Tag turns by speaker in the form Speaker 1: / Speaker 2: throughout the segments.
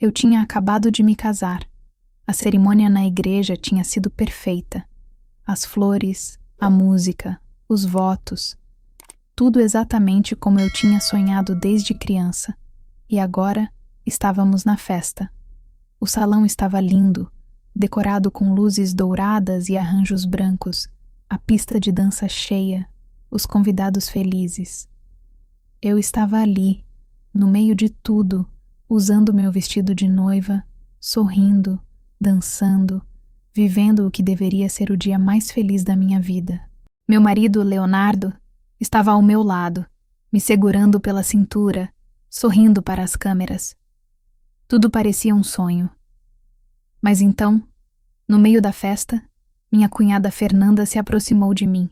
Speaker 1: Eu tinha acabado de me casar. A cerimônia na igreja tinha sido perfeita. As flores, a música, os votos, tudo exatamente como eu tinha sonhado desde criança. E agora estávamos na festa. O salão estava lindo, decorado com luzes douradas e arranjos brancos, a pista de dança cheia, os convidados felizes. Eu estava ali, no meio de tudo, usando meu vestido de noiva, sorrindo, dançando, vivendo o que deveria ser o dia mais feliz da minha vida. Meu marido, Leonardo, estava ao meu lado, me segurando pela cintura, sorrindo para as câmeras. Tudo parecia um sonho. Mas então, no meio da festa, minha cunhada Fernanda se aproximou de mim.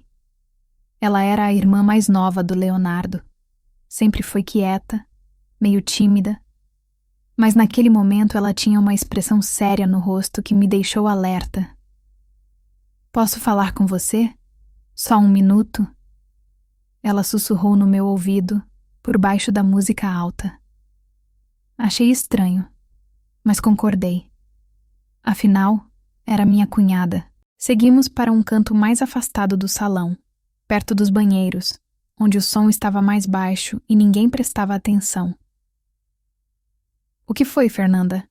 Speaker 1: Ela era a irmã mais nova do Leonardo. Sempre foi quieta, meio tímida, mas naquele momento ela tinha uma expressão séria no rosto que me deixou alerta. "Posso falar com você? Só um minuto?" Ela sussurrou no meu ouvido, por baixo da música alta. Achei estranho, mas concordei. Afinal, era minha cunhada. Seguimos para um canto mais afastado do salão, perto dos banheiros, onde o som estava mais baixo e ninguém prestava atenção. "O que foi, Fernanda?"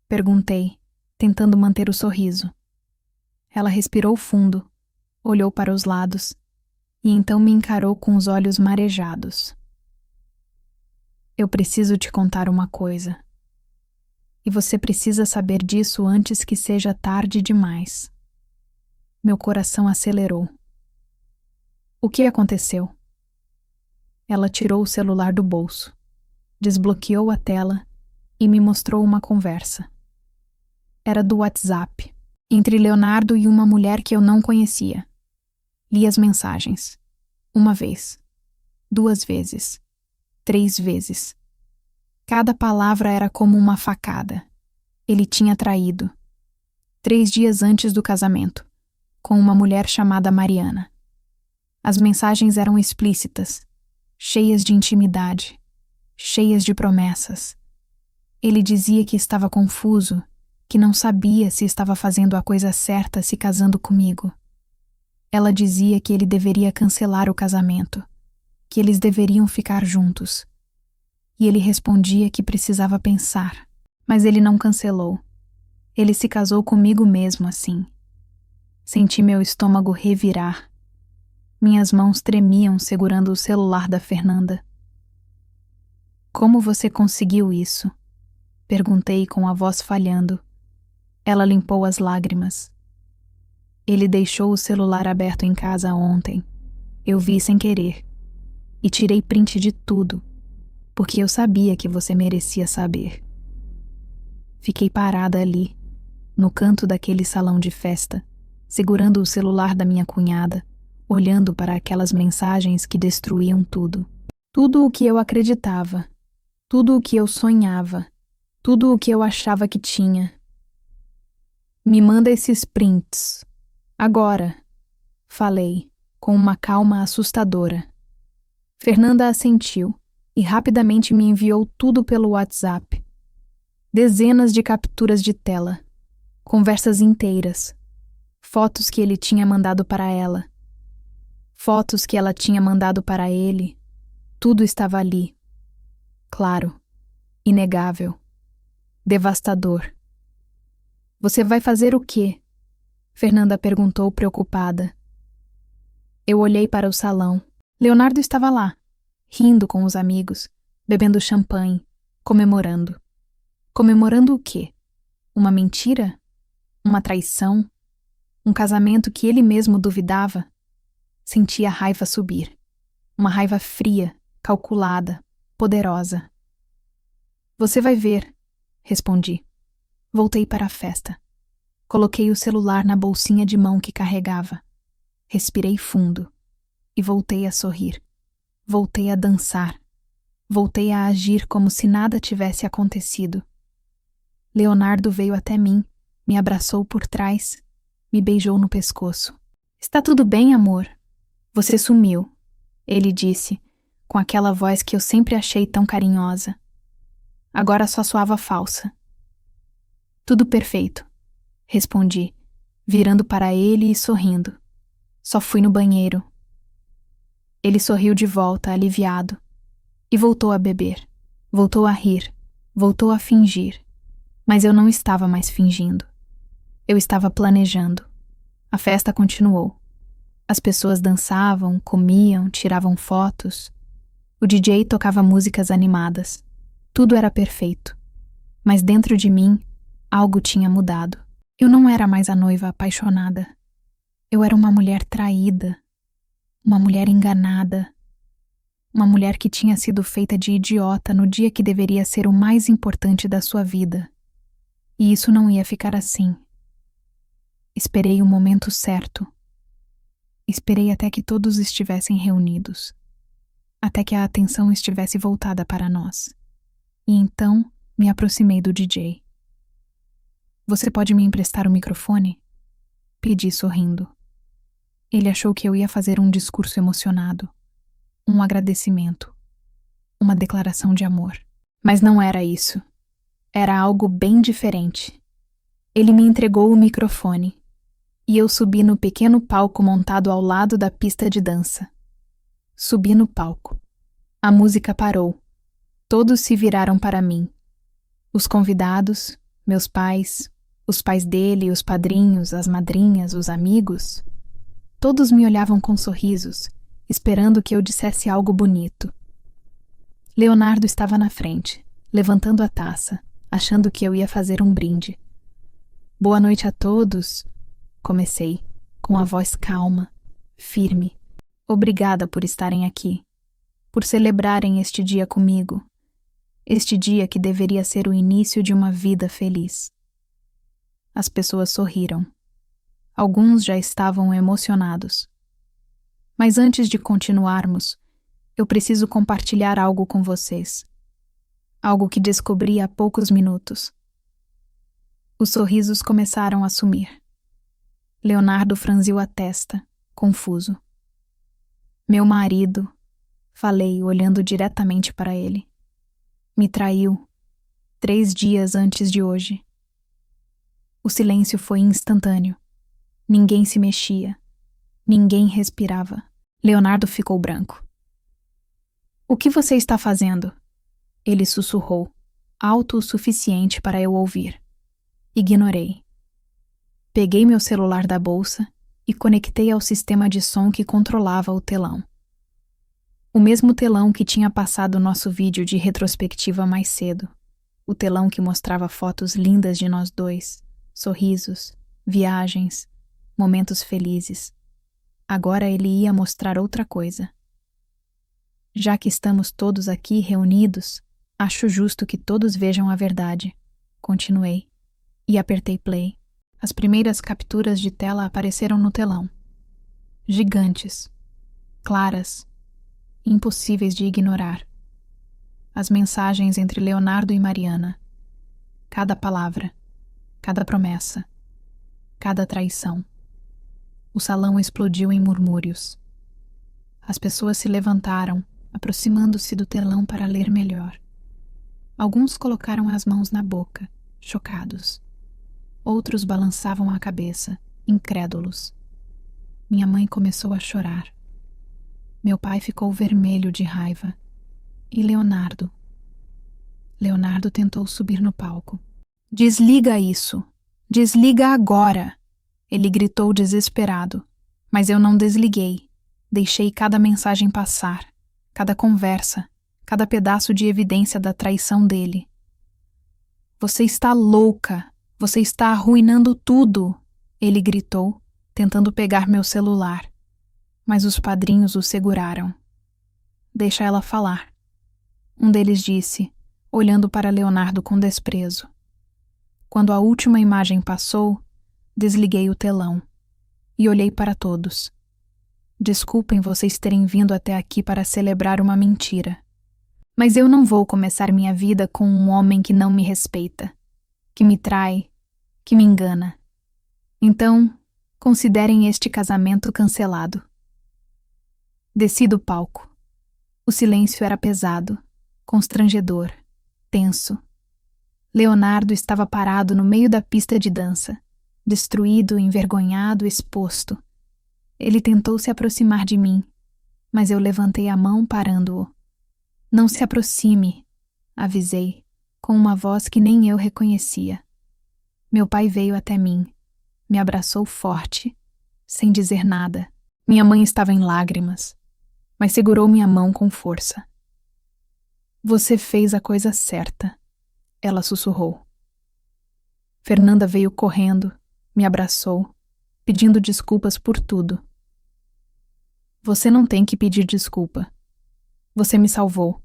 Speaker 1: Perguntei, tentando manter o sorriso. Ela respirou fundo, olhou para os lados e então me encarou com os olhos marejados. "Eu preciso te contar uma coisa. E você precisa saber disso antes que seja tarde demais." Meu coração acelerou. "O que aconteceu?" Ela tirou o celular do bolso, desbloqueou a tela e me mostrou uma conversa. Era do WhatsApp, entre Leonardo e uma mulher que eu não conhecia. Li as mensagens. 1 vez, 2 vezes, 3 vezes. Cada palavra era como uma facada. Ele tinha traído. 3 dias antes do casamento, com uma mulher chamada Mariana. As mensagens eram explícitas, cheias de intimidade, cheias de promessas. Ele dizia que estava confuso, que não sabia se estava fazendo a coisa certa se casando comigo. Ela dizia que ele deveria cancelar o casamento, que eles deveriam ficar juntos. E ele respondia que precisava pensar, mas ele não cancelou. Ele se casou comigo mesmo assim. Senti meu estômago revirar. Minhas mãos tremiam segurando o celular da Fernanda. "Como você conseguiu isso?" Perguntei com a voz falhando. Ela limpou as lágrimas. "Ele deixou o celular aberto em casa ontem. Eu vi sem querer. E tirei print de tudo, porque eu sabia que você merecia saber." Fiquei parada ali, no canto daquele salão de festa, segurando o celular da minha cunhada, olhando para aquelas mensagens que destruíam tudo. Tudo o que eu acreditava, tudo o que eu sonhava, tudo o que eu achava que tinha. "Me manda esses prints. Agora", falei, com uma calma assustadora. Fernanda assentiu e rapidamente me enviou tudo pelo WhatsApp. Dezenas de capturas de tela, conversas inteiras, fotos que ele tinha mandado para ela, fotos que ela tinha mandado para ele. Tudo estava ali. Claro, inegável, devastador. "Você vai fazer o quê?" Fernanda perguntou preocupada. Eu olhei para o salão. Leonardo estava lá, rindo com os amigos, bebendo champanhe, comemorando. Comemorando o quê? Uma mentira? Uma traição? Um casamento que ele mesmo duvidava? Sentia a raiva subir. Uma raiva fria, calculada, poderosa. "Você vai ver", respondi. Voltei para a festa. Coloquei o celular na bolsinha de mão que carregava. Respirei fundo e voltei a sorrir. Voltei a dançar. Voltei a agir como se nada tivesse acontecido. Leonardo veio até mim, me abraçou por trás, me beijou no pescoço. "Está tudo bem, amor? Você sumiu", ele disse, com aquela voz que eu sempre achei tão carinhosa. agora só soava falsa. Tudo perfeito, respondi, virando para ele e sorrindo. Só fui no banheiro. Ele sorriu de volta, aliviado, e voltou a beber, voltou a rir, voltou a fingir. Mas eu não estava mais fingindo. Eu estava planejando. A festa continuou. As pessoas dançavam, comiam, tiravam fotos. O DJ tocava músicas animadas. Tudo era perfeito. Mas dentro de mim, algo tinha mudado. Eu não era mais a noiva apaixonada. Eu era uma mulher traída. Uma mulher enganada. Uma mulher que tinha sido feita de idiota no dia que deveria ser o mais importante da sua vida. E isso não ia ficar assim. Esperei o momento certo. Esperei até que todos estivessem reunidos. Até que a atenção estivesse voltada para nós. E então me aproximei do DJ. Você pode me emprestar o microfone? Pedi sorrindo. Ele achou que eu ia fazer um discurso emocionado. Um agradecimento. Uma declaração de amor. Mas não era isso. Era algo bem diferente. Ele me entregou o microfone. E eu subi no pequeno palco montado ao lado da pista de dança. Subi no palco. A música parou. Todos se viraram para mim. Os convidados, meus pais, os pais dele, os padrinhos, as madrinhas, os amigos. Todos me olhavam com sorrisos, esperando que eu dissesse algo bonito. Leonardo estava na frente, levantando a taça, achando que eu ia fazer um brinde. Boa noite a todos, comecei, com a voz calma, firme. Obrigada por estarem aqui, por celebrarem este dia comigo, este dia que deveria ser o início de uma vida feliz. As pessoas sorriram. Alguns já estavam emocionados. Mas antes de continuarmos, eu preciso compartilhar algo com vocês. Algo que descobri há poucos minutos. Os sorrisos começaram a sumir. Leonardo franziu a testa, confuso. Meu marido, falei, olhando diretamente para ele. Me traiu, 3 dias antes de hoje. O silêncio foi instantâneo. Ninguém se mexia. Ninguém respirava. Leonardo ficou branco. O que você está fazendo? Ele sussurrou, alto o suficiente para eu ouvir. Ignorei. Peguei meu celular da bolsa e conectei ao sistema de som que controlava o telão. O mesmo telão que tinha passado nosso vídeo de retrospectiva mais cedo. O telão que mostrava fotos lindas de nós dois, sorrisos, viagens, momentos felizes. Agora ele ia mostrar outra coisa. Já que estamos todos aqui reunidos, acho justo que todos vejam a verdade. Continuei. E apertei play. As primeiras capturas de tela apareceram no telão. Gigantes. Claras. Impossíveis de ignorar. As mensagens entre Leonardo e Mariana. Cada palavra. Cada promessa. Cada traição. O salão explodiu em murmúrios. As pessoas se levantaram, aproximando-se do telão para ler melhor. Alguns colocaram as mãos na boca, chocados. Outros balançavam a cabeça, incrédulos. Minha mãe começou a chorar. Meu pai ficou vermelho de raiva. E Leonardo? Leonardo tentou subir no palco. Desliga isso! Desliga agora! Ele gritou desesperado, mas eu não desliguei. Deixei cada mensagem passar, cada conversa, cada pedaço de evidência da traição dele. Você está louca! Você está arruinando tudo! Ele gritou, tentando pegar meu celular. Mas os padrinhos o seguraram. Deixa ela falar. Um deles disse, olhando para Leonardo com desprezo. Quando a última imagem passou, desliguei o telão e olhei para todos. Desculpem vocês terem vindo até aqui para celebrar uma mentira. Mas eu não vou começar minha vida com um homem que não me respeita, que me trai, que me engana. Então, considerem este casamento cancelado. Desci do palco. O silêncio era pesado, constrangedor, tenso, Leonardo estava parado no meio da pista de dança, destruído, envergonhado, exposto. Ele tentou se aproximar de mim, mas eu levantei a mão parando-o. Não se aproxime, avisei, com uma voz que nem eu reconhecia. Meu pai veio até mim, me abraçou forte, sem dizer nada. Minha mãe estava em lágrimas, mas segurou minha mão com força. Você fez a coisa certa, ela sussurrou. Fernanda veio correndo, me abraçou, pedindo desculpas por tudo. Você não tem que pedir desculpa. Você me salvou,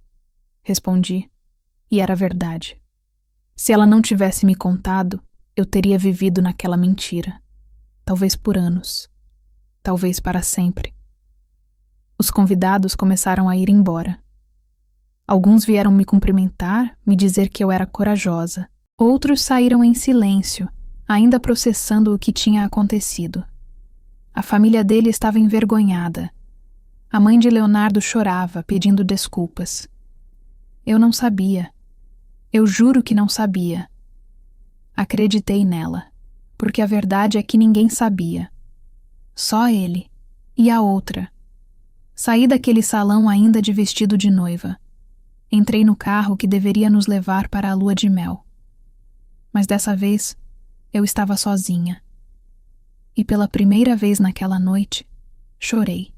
Speaker 1: respondi, e era verdade. Se ela não tivesse me contado, eu teria vivido naquela mentira. Talvez por anos. Talvez para sempre. Os convidados começaram a ir embora. Alguns vieram me cumprimentar, me dizer que eu era corajosa. Outros saíram em silêncio, ainda processando o que tinha acontecido. A família dele estava envergonhada. A mãe de Leonardo chorava, pedindo desculpas. Eu não sabia. Eu juro que não sabia. Acreditei nela, porque a verdade é que ninguém sabia. Só ele. E a outra. Saí daquele salão ainda de vestido de noiva. Entrei no carro que deveria nos levar para a lua de mel. Mas dessa vez, eu estava sozinha. E pela primeira vez naquela noite, chorei.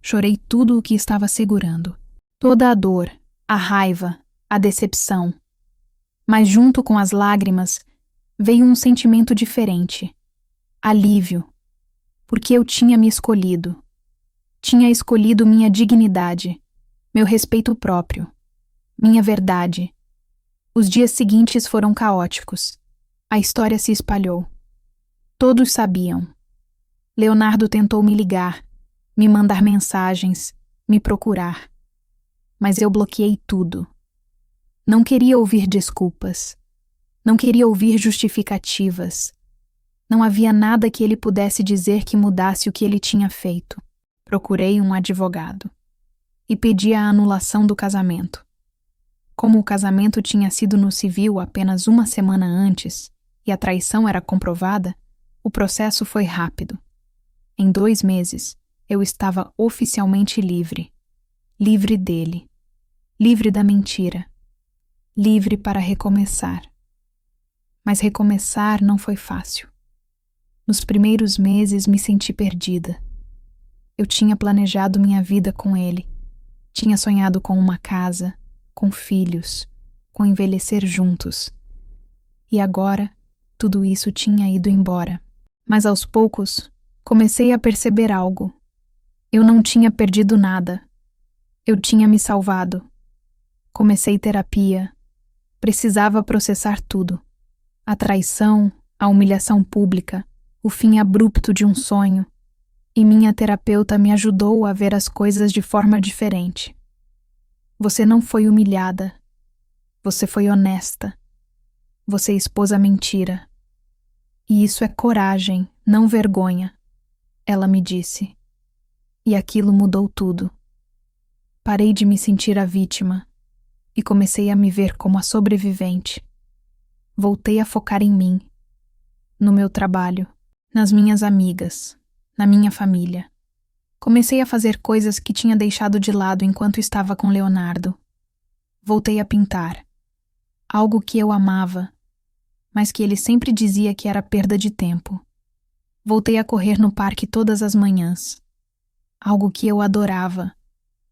Speaker 1: Chorei tudo o que estava segurando. Toda a dor, a raiva, a decepção. Mas junto com as lágrimas, veio um sentimento diferente. Alívio. Porque eu tinha me escolhido. Tinha escolhido minha dignidade, meu respeito próprio, minha verdade. Os dias seguintes foram caóticos. A história se espalhou. Todos sabiam. Leonardo tentou me ligar, me mandar mensagens, me procurar. Mas eu bloqueei tudo. Não queria ouvir desculpas. Não queria ouvir justificativas. Não havia nada que ele pudesse dizer que mudasse o que ele tinha feito. Procurei um advogado. E pedi a anulação do casamento. Como o casamento tinha sido no civil apenas uma semana antes e a traição era comprovada, o processo foi rápido. Em 2 meses, eu estava oficialmente livre. Livre dele. Livre da mentira. Livre para recomeçar. Mas recomeçar não foi fácil. Nos primeiros meses me senti perdida. Eu tinha planejado minha vida com ele. Tinha sonhado com uma casa, com filhos, com envelhecer juntos. E agora, tudo isso tinha ido embora. Mas aos poucos, comecei a perceber algo. Eu não tinha perdido nada. Eu tinha me salvado. Comecei terapia. Precisava processar tudo. A traição, a humilhação pública, o fim abrupto de um sonho. E minha terapeuta me ajudou a ver as coisas de forma diferente. Você não foi humilhada. Você foi honesta. Você expôs a mentira. E isso é coragem, não vergonha, ela me disse. E aquilo mudou tudo. Parei de me sentir a vítima e comecei a me ver como a sobrevivente. Voltei a focar em mim, no meu trabalho, nas minhas amigas, na minha família. Comecei a fazer coisas que tinha deixado de lado enquanto estava com Leonardo. Voltei a pintar. Algo que eu amava, mas que ele sempre dizia que era perda de tempo. Voltei a correr no parque todas as manhãs. Algo que eu adorava,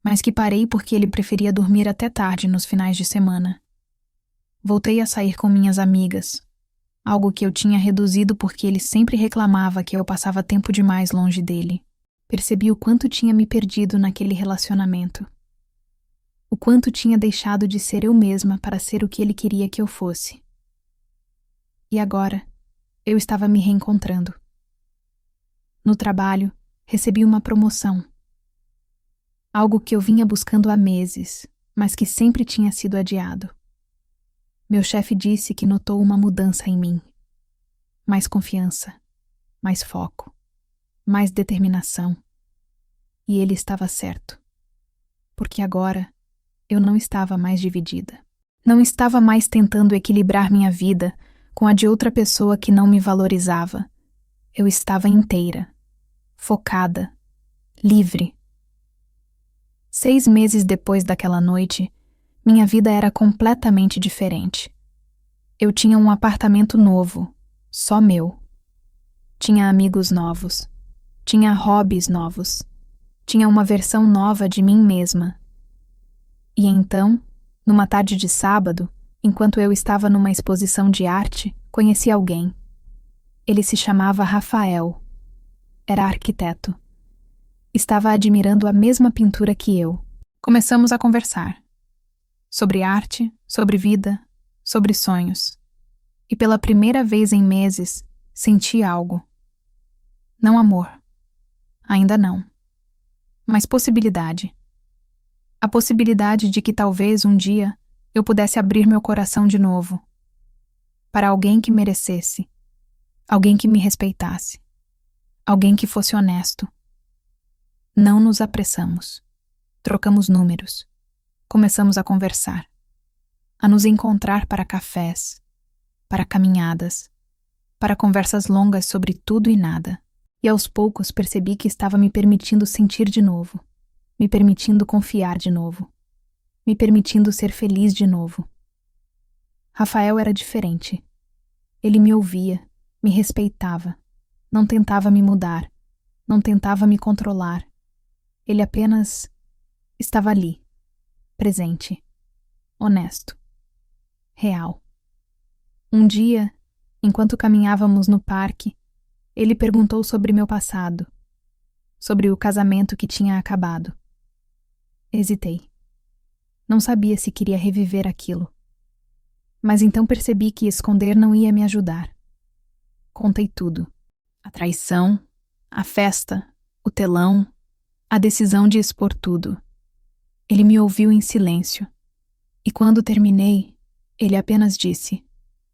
Speaker 1: mas que parei porque ele preferia dormir até tarde nos finais de semana. Voltei a sair com minhas amigas. Algo que eu tinha reduzido porque ele sempre reclamava que eu passava tempo demais longe dele. Percebi o quanto tinha me perdido naquele relacionamento. O quanto tinha deixado de ser eu mesma para ser o que ele queria que eu fosse. E agora, eu estava me reencontrando. No trabalho, recebi uma promoção. Algo que eu vinha buscando há meses, mas que sempre tinha sido adiado. Meu chefe disse que notou uma mudança em mim. Mais confiança, mais foco, mais determinação. E ele estava certo. Porque agora eu não estava mais dividida. Não estava mais tentando equilibrar minha vida com a de outra pessoa que não me valorizava. Eu estava inteira, focada, livre. 6 meses depois daquela noite, minha vida era completamente diferente. Eu tinha um apartamento novo, só meu. Tinha amigos novos. Tinha hobbies novos. Tinha uma versão nova de mim mesma. E então, numa tarde de sábado, enquanto eu estava numa exposição de arte, conheci alguém. Ele se chamava Rafael. Era arquiteto. Estava admirando a mesma pintura que eu. Começamos a conversar. Sobre arte, sobre vida, sobre sonhos. E pela primeira vez em meses, senti algo. Não amor. Ainda não. Mas possibilidade. A possibilidade de que talvez um dia eu pudesse abrir meu coração de novo. Para alguém que merecesse. Alguém que me respeitasse. Alguém que fosse honesto. Não nos apressamos. Trocamos números. Começamos a conversar. A nos encontrar para cafés. Para caminhadas. Para conversas longas sobre tudo e nada. E aos poucos percebi que estava me permitindo sentir de novo. Me permitindo confiar de novo. Me permitindo ser feliz de novo. Rafael era diferente. Ele me ouvia, me respeitava, não tentava me mudar, não tentava me controlar. Ele apenas estava ali, presente, honesto, real. Um dia, enquanto caminhávamos no parque, ele perguntou sobre meu passado, sobre o casamento que tinha acabado. Hesitei. Não sabia se queria reviver aquilo. Mas então percebi que esconder não ia me ajudar. Contei tudo. A traição, a festa, o telão, a decisão de expor tudo. Ele me ouviu em silêncio. E quando terminei, ele apenas disse: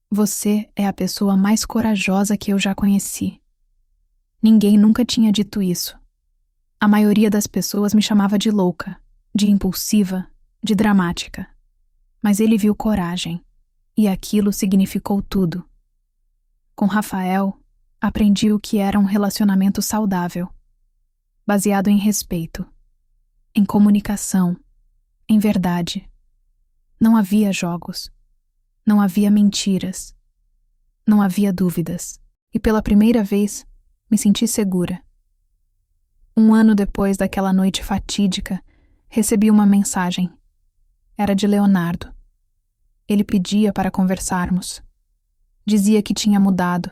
Speaker 1: "Você é a pessoa mais corajosa que eu já conheci." Ninguém nunca tinha dito isso. A maioria das pessoas me chamava de louca, de impulsiva, de dramática. Mas ele viu coragem, e aquilo significou tudo. Com Rafael, aprendi o que era um relacionamento saudável, baseado em respeito, em comunicação, em verdade. Não havia jogos, não havia mentiras, não havia dúvidas, e pela primeira vez me senti segura. 1 ano depois daquela noite fatídica, recebi uma mensagem. Era de Leonardo. Ele pedia para conversarmos. Dizia que tinha mudado,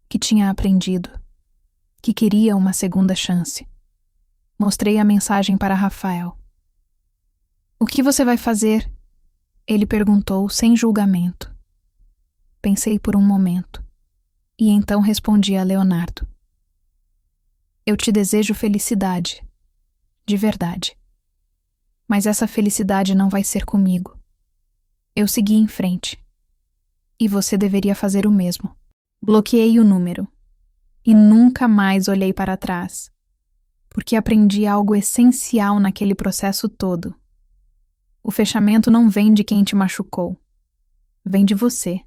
Speaker 1: que tinha aprendido, que queria uma segunda chance. Mostrei a mensagem para Rafael. "O que você vai fazer?" Ele perguntou sem julgamento. Pensei por um momento, e então respondi a Leonardo: "Eu te desejo felicidade, de verdade. Mas essa felicidade não vai ser comigo." Eu segui em frente. E você deveria fazer o mesmo. Bloqueei o número. E nunca mais olhei para trás. Porque aprendi algo essencial naquele processo todo. O fechamento não vem de quem te machucou. Vem de você.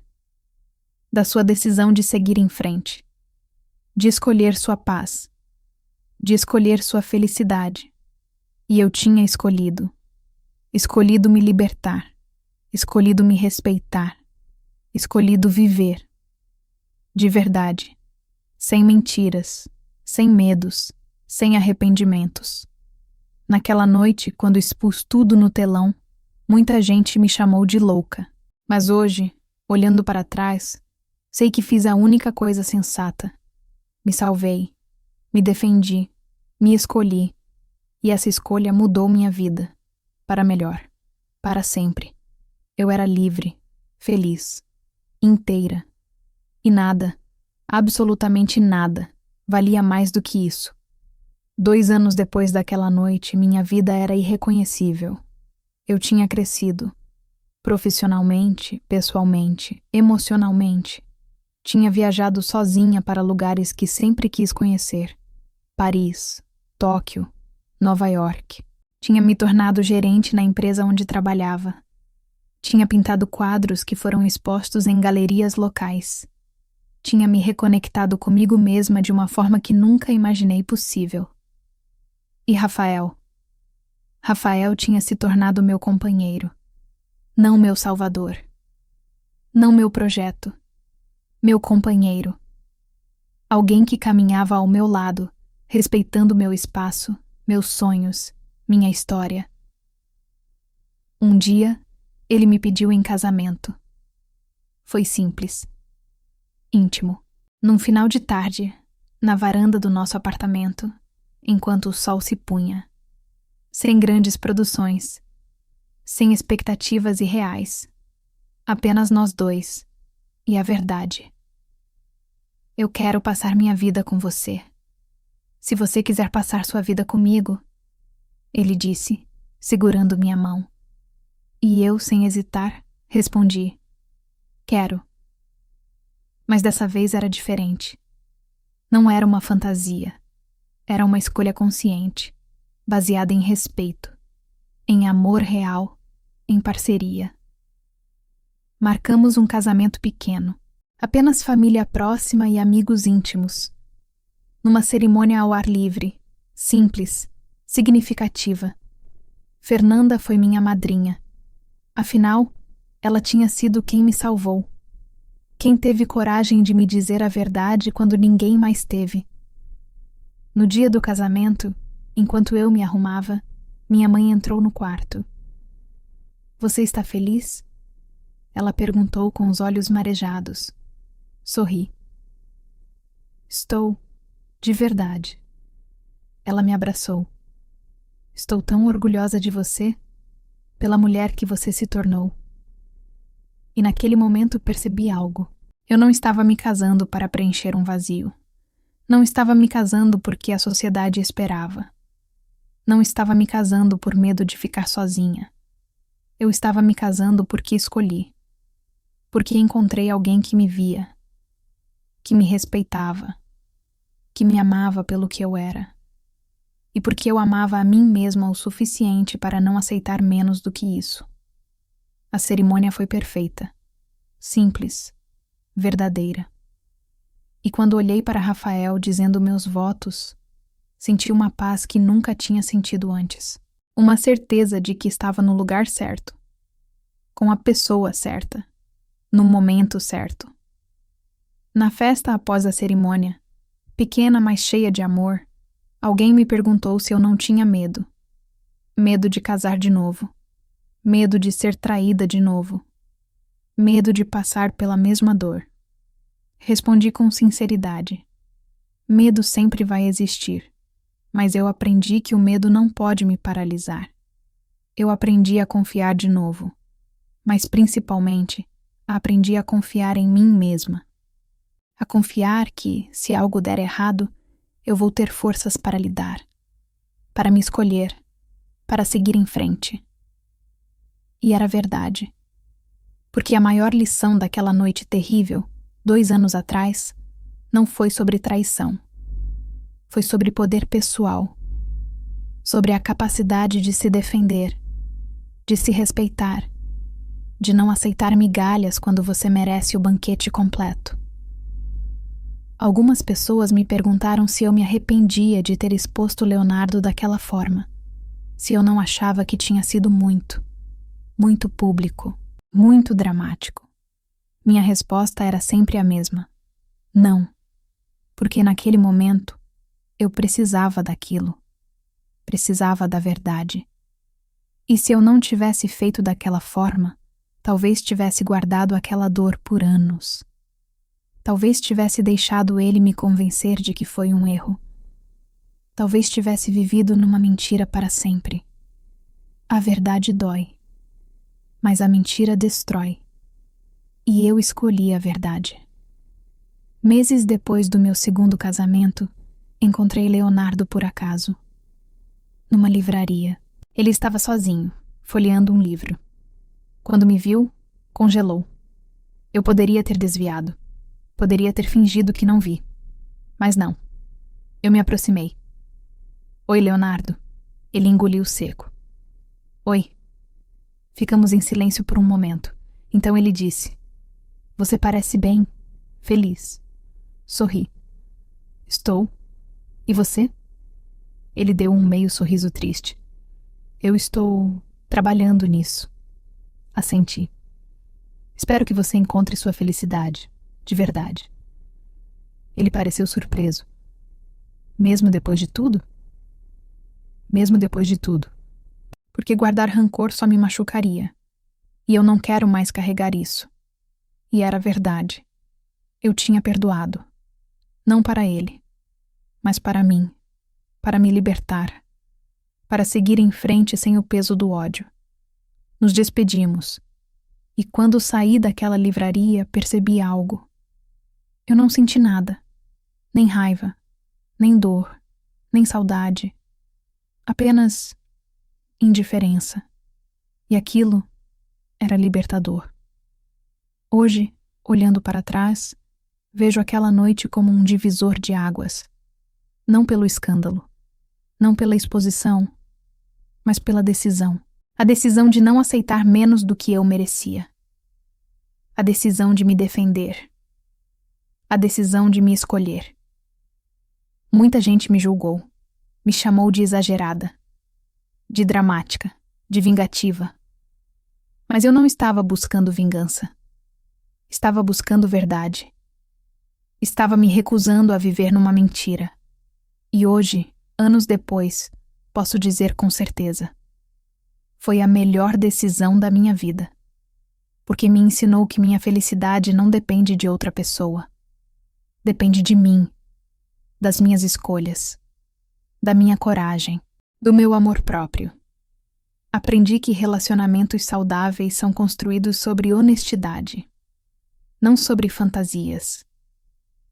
Speaker 1: Da sua decisão de seguir em frente. De escolher sua paz. De escolher sua felicidade. E eu tinha escolhido. Escolhido me libertar. Escolhido me respeitar. Escolhido viver. De verdade. Sem mentiras. Sem medos. Sem arrependimentos. Naquela noite, quando expus tudo no telão, muita gente me chamou de louca. Mas hoje, olhando para trás, sei que fiz a única coisa sensata. Me salvei. Me defendi. Me escolhi. E essa escolha mudou minha vida. Para melhor. Para sempre. Eu era livre, feliz, inteira. E nada, absolutamente nada, valia mais do que isso. 2 anos depois daquela noite, minha vida era irreconhecível. Eu tinha crescido. Profissionalmente, pessoalmente, emocionalmente. Tinha viajado sozinha para lugares que sempre quis conhecer. Paris, Tóquio, Nova York. Tinha me tornado gerente na empresa onde trabalhava. Tinha pintado quadros que foram expostos em galerias locais. Tinha me reconectado comigo mesma de uma forma que nunca imaginei possível. E Rafael? Rafael tinha se tornado meu companheiro, não meu salvador. Não meu projeto, meu companheiro. Alguém que caminhava ao meu lado, respeitando meu espaço, meus sonhos, minha história. Um dia, ele me pediu em casamento. Foi simples. Íntimo. Num final de tarde, na varanda do nosso apartamento, enquanto o sol se punha. Sem grandes produções. Sem expectativas irreais. Apenas nós dois. E a verdade. Eu quero passar minha vida com você. Se você quiser passar sua vida comigo, ele disse, segurando minha mão. E eu, sem hesitar, respondi: quero. Mas dessa vez era diferente. Não era uma fantasia. Era uma escolha consciente, baseada em respeito, em amor real, em parceria. Marcamos um casamento pequeno, apenas família próxima e amigos íntimos. Numa cerimônia ao ar livre, simples, significativa. Fernanda foi minha madrinha. Afinal, ela tinha sido quem me salvou. Quem teve coragem de me dizer a verdade quando ninguém mais teve. No dia do casamento, enquanto eu me arrumava, minha mãe entrou no quarto. Você está feliz? Ela perguntou com os olhos marejados. Sorri. Estou, de verdade. Ela me abraçou. Estou tão orgulhosa de você, pela mulher que você se tornou. E naquele momento percebi algo. Eu não estava me casando para preencher um vazio. Não estava me casando porque a sociedade esperava. Não estava me casando por medo de ficar sozinha. Eu estava me casando porque escolhi. Porque encontrei alguém que me via, que me respeitava, que me amava pelo que eu era. E porque eu amava a mim mesma o suficiente para não aceitar menos do que isso. A cerimônia foi perfeita, simples, verdadeira. E quando olhei para Rafael dizendo meus votos, senti uma paz que nunca tinha sentido antes. Uma certeza de que estava no lugar certo, com a pessoa certa, no momento certo. Na festa após a cerimônia, pequena mas cheia de amor, alguém me perguntou se eu não tinha medo. Medo de casar de novo. Medo de ser traída de novo. Medo de passar pela mesma dor. Respondi com sinceridade. Medo sempre vai existir, mas eu aprendi que o medo não pode me paralisar. Eu aprendi a confiar de novo, mas principalmente, aprendi a confiar em mim mesma. A confiar que, se algo der errado, eu vou ter forças para lidar, para me escolher, para seguir em frente. E era verdade. Porque a maior lição daquela noite terrível, 2 anos atrás, não foi sobre traição. Foi sobre poder pessoal, sobre a capacidade de se defender, de se respeitar, de não aceitar migalhas quando você merece o banquete completo. Algumas pessoas me perguntaram se eu me arrependia de ter exposto Leonardo daquela forma, se eu não achava que tinha sido muito público, muito dramático. Minha resposta era sempre a mesma. Não, porque naquele momento eu precisava daquilo, precisava da verdade. E se eu não tivesse feito daquela forma, talvez tivesse guardado aquela dor por anos. Talvez tivesse deixado ele me convencer de que foi um erro. Talvez tivesse vivido numa mentira para sempre. A verdade dói, mas a mentira destrói. E eu escolhi a verdade. Meses depois do meu segundo casamento, encontrei Leonardo por acaso. Numa livraria. Ele estava sozinho, folheando um livro. Quando me viu, congelou. Eu poderia ter desviado. Poderia ter fingido que não vi. Mas não. Eu me aproximei. Oi, Leonardo. Ele engoliu seco. Oi. Ficamos em silêncio por um momento. Então ele disse: "Você parece bem, feliz." Sorri. "Estou. E você?" Ele deu um meio sorriso triste. "Eu estou trabalhando nisso." Assenti. "Espero que você encontre sua felicidade, de verdade." Ele pareceu surpreso. "Mesmo depois de tudo?" "Mesmo depois de tudo. Porque guardar rancor só me machucaria. E eu não quero mais carregar isso." E era verdade. Eu tinha perdoado. Não para ele, mas para mim, para me libertar, para seguir em frente sem o peso do ódio. Nos despedimos. E quando saí daquela livraria, percebi algo. Eu não senti nada. Nem raiva, nem dor, nem saudade. Apenas indiferença. E aquilo era libertador. Hoje, olhando para trás, vejo aquela noite como um divisor de águas. Não pelo escândalo, não pela exposição, mas pela decisão. A decisão de não aceitar menos do que eu merecia. A decisão de me defender. A decisão de me escolher. Muita gente me julgou, me chamou de exagerada, de dramática, de vingativa. Mas eu não estava buscando vingança. Estava buscando verdade. Estava me recusando a viver numa mentira. E hoje, anos depois, posso dizer com certeza: foi a melhor decisão da minha vida. Porque me ensinou que minha felicidade não depende de outra pessoa. Depende de mim, das minhas escolhas, da minha coragem, do meu amor próprio. Aprendi que relacionamentos saudáveis são construídos sobre honestidade, não sobre fantasias,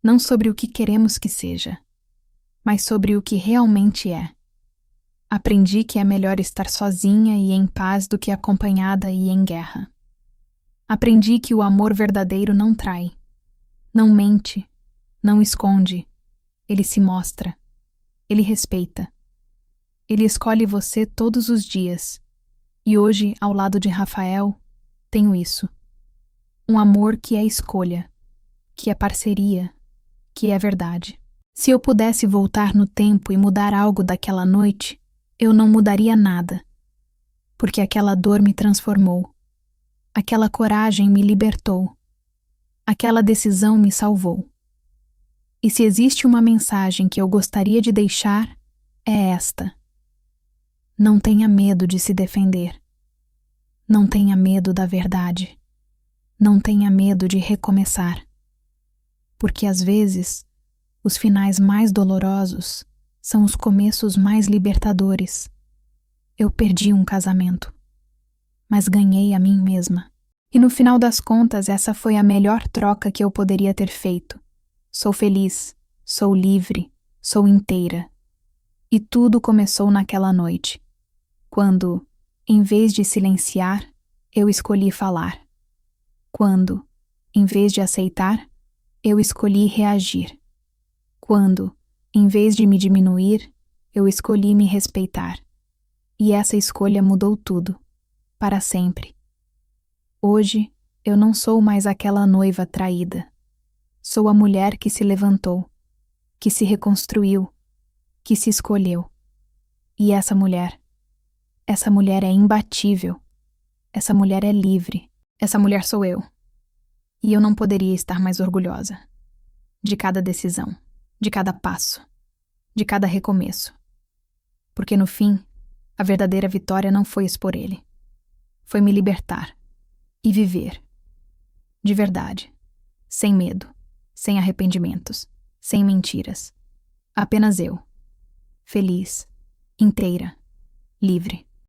Speaker 1: não sobre o que queremos que seja, mas sobre o que realmente é. Aprendi que é melhor estar sozinha e em paz do que acompanhada e em guerra. Aprendi que o amor verdadeiro não trai, não mente, não esconde. Ele se mostra. Ele respeita. Ele escolhe você todos os dias. E hoje, ao lado de Rafael, tenho isso. Um amor que é escolha, que é parceria, que é verdade. Se eu pudesse voltar no tempo e mudar algo daquela noite, eu não mudaria nada. Porque aquela dor me transformou. Aquela coragem me libertou. Aquela decisão me salvou. E se existe uma mensagem que eu gostaria de deixar, é esta: não tenha medo de se defender. Não tenha medo da verdade. Não tenha medo de recomeçar. Porque às vezes, os finais mais dolorosos são os começos mais libertadores. Eu perdi um casamento, mas ganhei a mim mesma. E no final das contas, essa foi a melhor troca que eu poderia ter feito. Sou feliz, sou livre, sou inteira. E tudo começou naquela noite, quando, em vez de silenciar, eu escolhi falar. Quando, em vez de aceitar, eu escolhi reagir. Quando, em vez de me diminuir, eu escolhi me respeitar. E essa escolha mudou tudo, para sempre. Hoje, eu não sou mais aquela noiva traída. Sou a mulher que se levantou, que se reconstruiu, que se escolheu. E essa mulher é imbatível. Essa mulher é livre. Essa mulher sou eu. E eu não poderia estar mais orgulhosa. De cada decisão, de cada passo, de cada recomeço. Porque no fim, a verdadeira vitória não foi expor ele. Foi me libertar e viver. De verdade. Sem medo, sem arrependimentos, sem mentiras. Apenas eu. Feliz, inteira, livre.